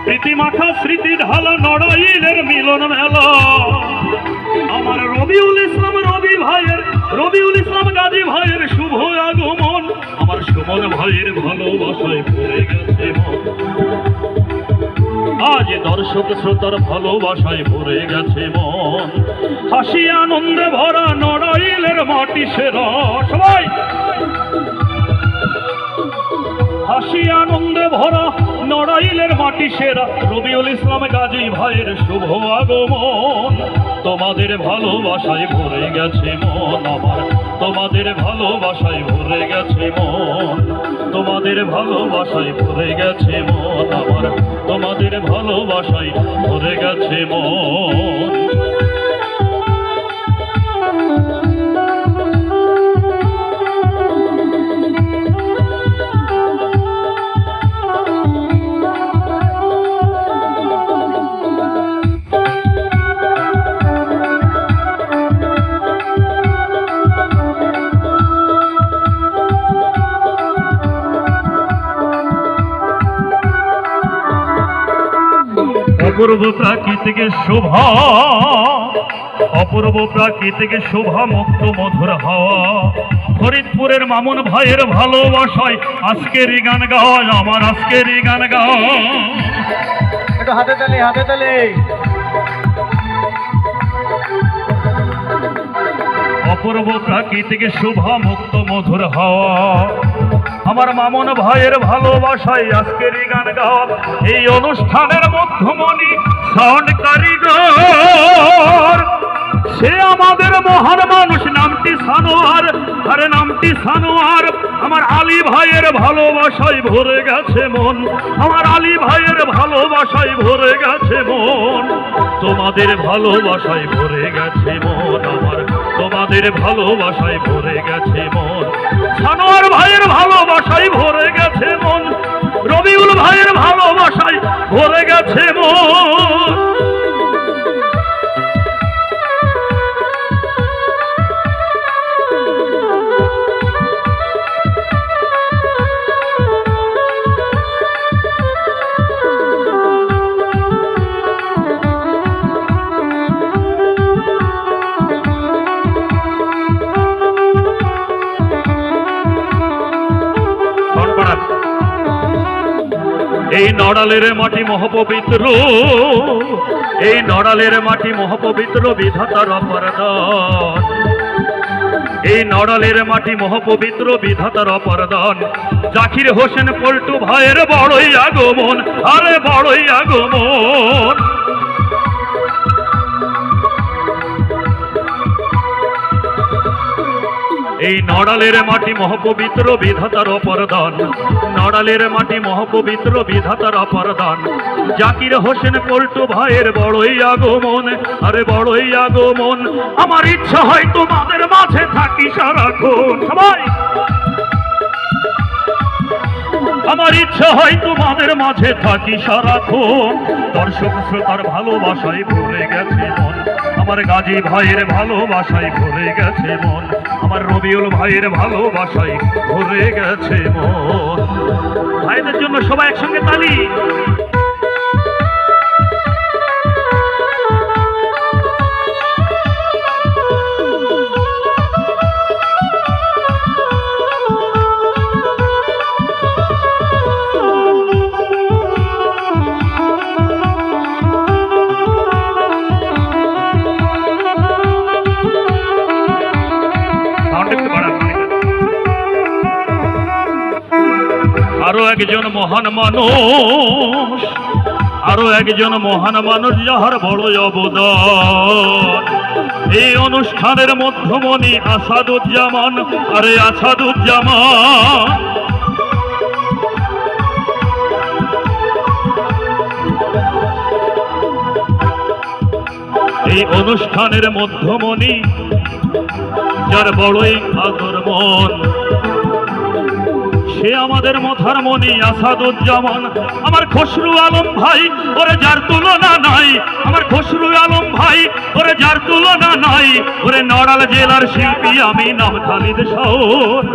প্রীতিমাখা স্মৃতি ঢালা নড়াইলের মিলন মেলা। আমার রবিউল ইসলাম গাজী ভাইয়ের শুভ আগমন। আমার সুমন ভাইয়ের ভালোবাসায় ভরে গেছে মন। আজ দর্শক শ্রোতার ভালোবাসায় ভরে গেছে মন। হাসি আনন্দে ভরা নড়াইলের মাটি সেরা। সবাই হাসি আনন্দে ভরা নড়াইলের মাটি সেরা। রবিউল ইসলাম গাজী ভাইয়ের শুভ আগমন। তোমাদের ভালোবাসায় ভরে গেছে মন আমার। তোমাদের ভালোবাসায় ভরে গেছে মন। তোমাদের ভালোবাসায় ভরে গেছে মন আমার। তোমাদের ভালোবাসায় ভরে গেছে মন। অপূর্ব প্রাকৃতিক শোভা, অপূর্ব প্রাকৃতিক শোভা, মুক্ত মধুর হাওয়া। ফরিদপুরের মামুন ভাইয়ের ভালোবাসায় আজকের গান গাওয়া আমার। আজকের গান গাওয়া একটু হাতে তালি, হাতে তালি। অপূর্ব প্রাকৃতিক শোভা, মুক্ত মধুর হাওয়া। আমার মামুন ভাইয়ের ভালোবাসায় আজকের গান গাওয়া। এই অনুষ্ঠানের মধ্যমণি সাউন্ড কারিগর, সে আমাদের মহান মানুষ, নামটি সানোয়ার। আরে নামটি সানোয়ার। আমার আলী ভাইয়ের ভালোবাসায় ভরে গেছে মন। আমার আলী ভাইয়ের ভালোবাসায় ভরে গেছে মন। তোমাদের ভালোবাসায় ভরে গেছে মন আমার। তোমাদের ভালোবাসায় ভরে গেছে মন। সানোয়ার ভাইয়ের ভালোবাসায় ভরে গেছে মন। রবিউল ভাইয়ের ভালোবাসায় ভরে গেছে মন। এই নড়ালের মাটি মহাপবিত্র, এই নড়ালের মাটি মহাপবিত্র, বিধাতার অপরদান। এই নড়ালের মাটি মহাপবিত্র, বিধাতার অপরদান। জাকির হোসেন পল্টু ভাইয়ের বড়ই আগমন। আরে বড়ই আগমন। এই নড়ালের মাটি মহাপবিত্র, বিধাতার অপরদান। নড়ালের মাটি মহাপবিত্র, বিধাতার অপরদান। জাকির হোসেন পল্টু ভাইয়ের বড়ই আগমন। আরে বড়ই আগমন। আমার ইচ্ছা হয় তোমাদের মাঝে থাকি সারাক্ষণ। সবাই আমার ইচ্ছা হয় তোমাদের মাঝে থাকি সারাক্ষণ। দর্শক শ্রোতার ভালোবাসায় ভরে গেছে মন। আমার গাজী ভাইয়ের ভালোবাসায় ভরে গেছে মন। আমার রবিউল ভাইয়ের ভালোবাসায় ভরে গেছে মন। ভাইদের জন্য সবাই একসঙ্গে তালি। আরো একজন মহান মানুষ, আরো একজন মহান মানুষ, যাহার বড় অবদান। এই অনুষ্ঠানের মধ্যমণি আসাদুজ্জামান। আরে আসাদুজ্জামান। এই অনুষ্ঠানের মধ্যমণি, যার বড়ই আদর মন, সে আমাদের মাথার মনি আসাদুজ্জামান। আমার খসরু আলম ভাই, ওরে যার তুলনা নাই। আমার খসরু আলম ভাই, ওরে যার তুলনা নাই। ওরে নড়াল জেলার শিল্পী আমি, নাম খালিদ শাহ।